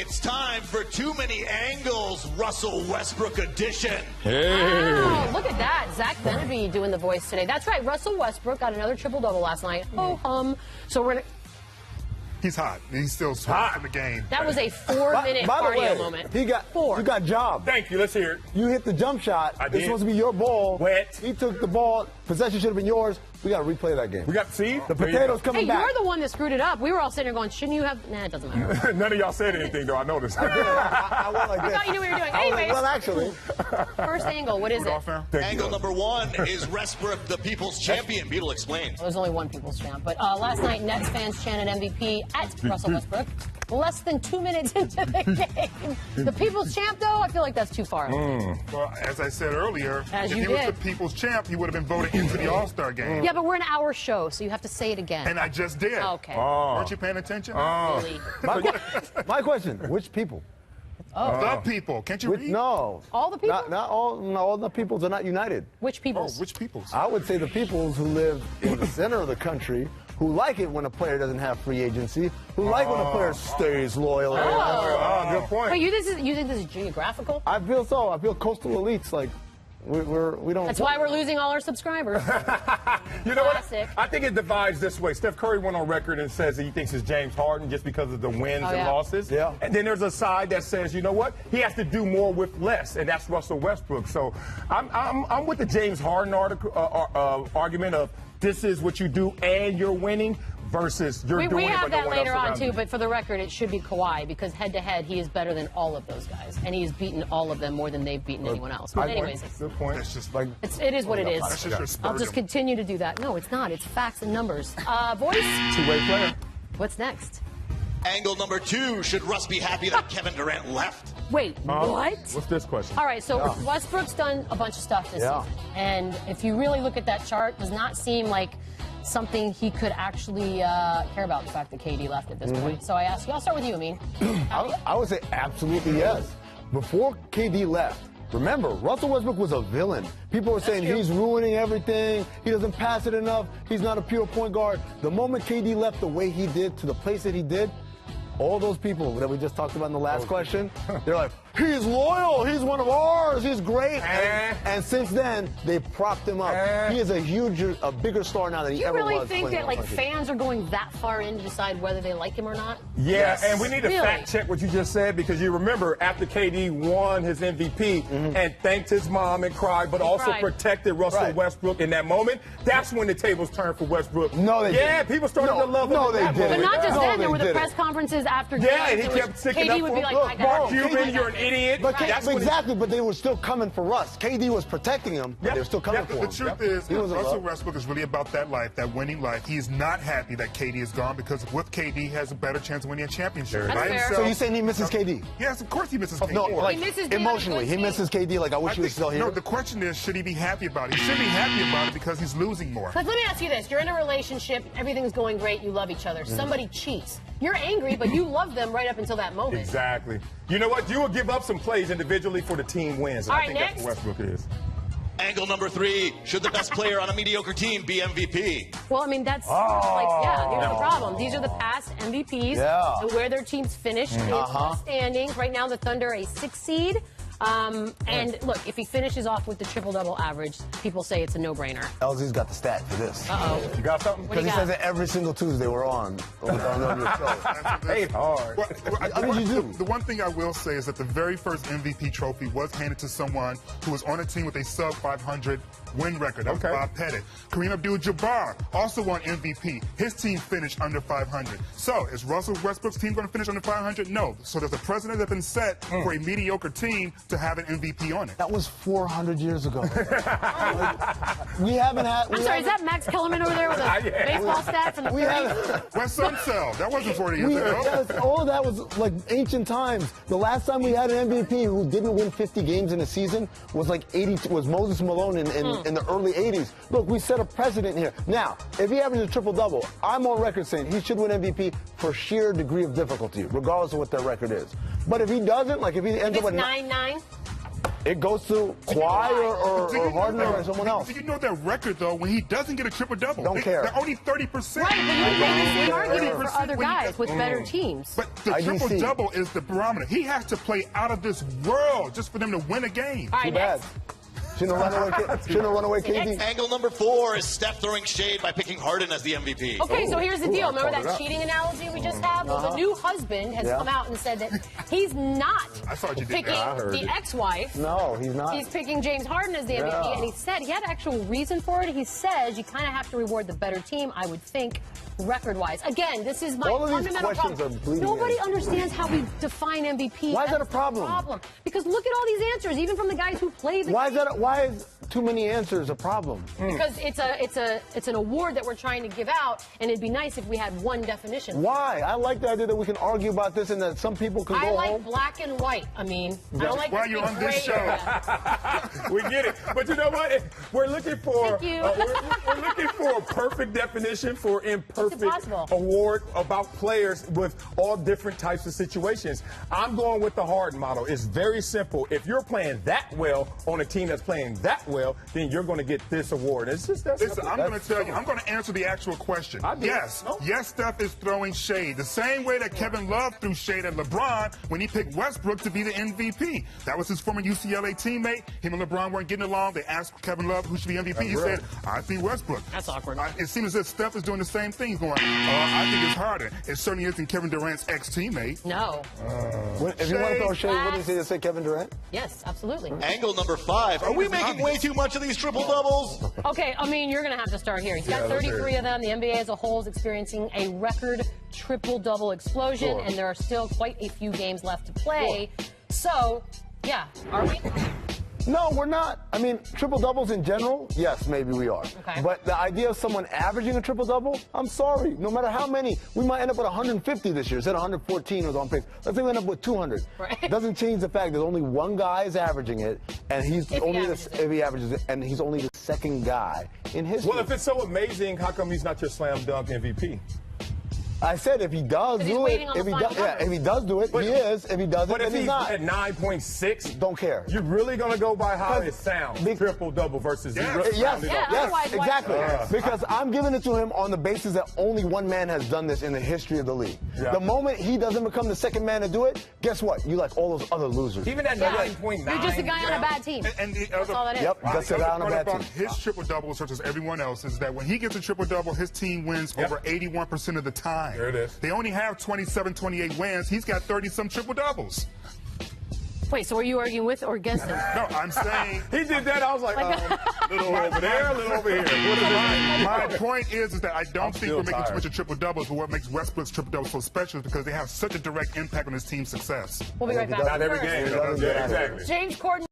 It's time for Too Many Angles, Russell Westbrook edition. Hey. Wow, look at that. Zach Benevey doing the voice today. That's right. Russell Westbrook got another triple-double last night. So we're going to... He's hot. He's still hot in the game. That was a 4-minute cardio moment. You got job. Thank you. Let's hear it. You hit the jump shot. I did. It's supposed to be your ball. Wet. He took the ball. Possession should have been yours. We got to replay that game. We got, see? The potatoes coming back. Hey, you're the one that screwed it up. We were all sitting there going, shouldn't you have... Nah, it doesn't matter. None of y'all said anything, though. I noticed. I went like I this. thought you knew what you were doing. Anyways. Well, actually. First angle, what is it? Angle number one is Westbrook, the people's champion. Beetle, explain. There's only one people's champ. But last night, Nets fans chanted MVP at Russell Westbrook. Less than 2 minutes into the game. The people's champ, though, I feel like that's too far. Well, as I said earlier, As if you he was did. the people's champ, he would have been voted into the All-Star game. Yeah, but we're an hour show, so you have to say it again. And I just did. Okay. Weren't you paying attention? Really? My question, which people? The people. Can't you read? No. All the people? Not all. No, all the peoples are not united. Which people? Which peoples? I would say the peoples who live in the center of the country, who like it when a player doesn't have free agency, who like when a player stays loyal. Good point. Wait, you think this is geographical? I feel so. I feel coastal elites like we don't. That's why we're losing all our subscribers. You know Classic. what? I think it divides this way. Steph Curry went on record and says that he thinks it's James Harden just because of the wins and losses. Yeah. And then there's a side that says, you know what? He has to do more with less, and that's Russell Westbrook. So I'm with the James Harden argument of this is what you do and you're winning versus you're doing We it, have but no that one later else on, around too, you. but for the record, it should be Kawhi, because head-to-head, he is better than all of those guys, and he has beaten all of them more than they've beaten anyone else. But anyways, Good point. That's just like it is what it is. that's just your I'll just Spurgeon. continue to do that. No, it's not. It's facts and numbers. Voice, Two-way player. what's next? Angle number two, should Russ be happy that Kevin Durant left? Wait, what? What's this question? All right, so Westbrook's done a bunch of stuff this season, and if you really look at that chart, does not seem like something he could actually care about, the fact that KD left at this point. So I ask you, I'll start with you, Amin. I would say absolutely yes. Before KD left, remember, Russell Westbrook was a villain. People were saying he's ruining everything. He doesn't pass it enough. He's not a pure point guard. The moment KD left the way he did to the place that he did, all those people that we just talked about in the last question, they're like, he's loyal, he's one of ours, he's great. And since then, they propped him up. He is a bigger star now than he ever was. You really think playing that like on TV. fans are going that far in to decide whether they like him or not? Yeah, and we need to Really? fact check what you just said, because you remember after KD won his MVP and thanked his mom and cried, but also cried. protected Russell Westbrook in that moment, that's when the tables turned for Westbrook. No, they Yeah, didn't. people started to love him. No, at they that didn't. But moment. not just No, then, there they were the didn't. press conferences after games. Yeah, and he in kept which sticking KD up would for be him. like, Look, I got Mark it. Cuban, you're an idiot. But That's when he- exactly, but they were still coming for Russ. KD was protecting him, but they were still coming for him. The truth is, He was in Russell love. Westbrook is really about that life, that winning life. He is not happy that KD is gone, because with KD, he has a better chance of winning a championship. That's By fair. himself- So you're saying he misses KD? Yes, of course he misses KD. No, like misses being on a emotionally, good he team. misses KD. Like I wish he was still here. No, the question is, should he be happy about it? He should be happy about it because he's losing more. But let me ask you this. You're in a relationship, everything's going great, you love each other. Somebody cheats. You're angry, but you love them right up until that moment. Exactly. You know what? You will give up some plays individually for the team wins. And All I right, think that's what next. Westbrook is. Angle number three, should the best player on a mediocre team be MVP? Well, I mean, that's like, here's the problem. These are the past MVPs and where their teams finished in the standings. Right now, the Thunder a 6 seed. And look, if he finishes off with the triple-double average, people say it's a no-brainer. LZ's got the stat for this. Uh-oh. You got something? What do Because you he got? says it every single Tuesday we're on your show. Hey, hard. I mean, you do. The one thing I will say is that the very first MVP trophy was handed to someone who was on a team with a sub-500 win record. That was Bob Pettit. Kareem Abdul-Jabbar also won MVP. His team finished under 500. So is Russell Westbrook's team going to finish under 500? No. So there's a precedent that's been set for a mediocre team to have an MVP on it. That was 400 years ago. We haven't had. I'm sorry, is that Max Kellerman over there with the baseball stats and the We 30s? haven't. West Sunsell. That wasn't 40 years ago. All of that was like ancient times. The last time we had an MVP who didn't win 50 games in a season was like 80. Was Moses Malone in the early 80s. Look, we set a precedent here. Now, if he averages a triple-double, I'm on record saying he should win MVP for sheer degree of difficulty, regardless of what their record is. But if he doesn't, like if he ends up It's with 9-9. it goes to Kawhi or Harden or someone else. Do you know their record, though, when he doesn't get a triple-double? Don't care. They're only 30%. Right, but you can make the same argument for other guys with better teams. But the triple-double is the barometer. He has to play out of this world just for them to win a game. All right, Too bad. Shouldn't have run away, KD. Angle number 4 is Steph throwing shade by picking Harden as the MVP. Okay, so here's the deal. Remember that cheating analogy we just had? Well, the new husband has come out and said that he's not picking the ex-wife. No, he's not. He's picking James Harden as the MVP, and he said he had actual reason for it. He says you kind of have to reward the better team, I would think, record-wise. Again, this is my fundamental problem. Nobody understands how we define MVP. Why is that a problem? Because look at all these answers, even from the guys who play the game. Why is too many answers a problem? Because it's an award that we're trying to give out, and it'd be nice if we had one definition. Why? I like the idea that we can argue about this and that some people can go home. I like black and white. I mean, I don't like why you're on this show. We get it. But you know what? We're looking for we're looking for a perfect definition for imperfect award about players with all different types of situations. I'm going with the Harden model. It's very simple. If you're playing that well on a team that's playing that well, then you're going to get this award. It's just that simple. Listen, I'm going to tell you. I'm going to answer the actual question. Yes, Steph is throwing shade. The same way that Kevin Love threw shade at LeBron when he picked Westbrook to be the MVP. That was his former UCLA teammate. Him and LeBron weren't getting along. They asked Kevin Love who should be MVP. He said, I think Westbrook. That's awkward. It seems as if Steph is doing the same thing. He's going, I think it's Harden. It certainly isn't Kevin Durant's ex-teammate. No. If you want to throw shade, what did he say, Kevin Durant? Yes, absolutely. Angle number 5. Are we making way too much of these triple-doubles? Okay, I mean, you're going to have to start here. He's got 33 of them. The NBA as a whole is experiencing a record triple-double explosion, and there are still quite a few games left to play. So, yeah, are we? No, we're not. I mean, triple-doubles in general, yes, maybe we are. Okay. But the idea of someone averaging a triple-double, I'm sorry. No matter how many, we might end up with 150 this year. Instead of 114 was on pace. Let's say we end up with 200. Right. Doesn't change the fact that only one guy is averaging it, and he's if he averages it, and he's only the second guy in history. Well, if it's so amazing, how come he's not your slam dunk MVP? I said if he does do it, if he does do it, he is. If he doesn't, but if he's not. At 9.6, don't care. You're really gonna go by how it sounds. Triple double versus zero. Yes, exactly. Because I'm giving it to him on the basis that only one man has done this in the history of the league. Yeah. The moment he doesn't become the second man to do it, guess what? You like all those other losers. Even at 9.9, you're just a guy on a bad team. And that's all that is. Yep, just a guy on a bad team. His triple double, such as everyone else, is that when he gets a triple double, his team wins over 81% of the time. There it is. They only have 27, 28 wins. He's got 30-some triple-doubles. Wait, so are you arguing with or against him? No, I'm saying... He did that, I was like, little over there, little over here. My point is that I don't think we're making too much of triple-doubles, but what makes Westbrook's triple-doubles so special is because they have such a direct impact on his team's success. We'll be right back. Not every game. James Corden.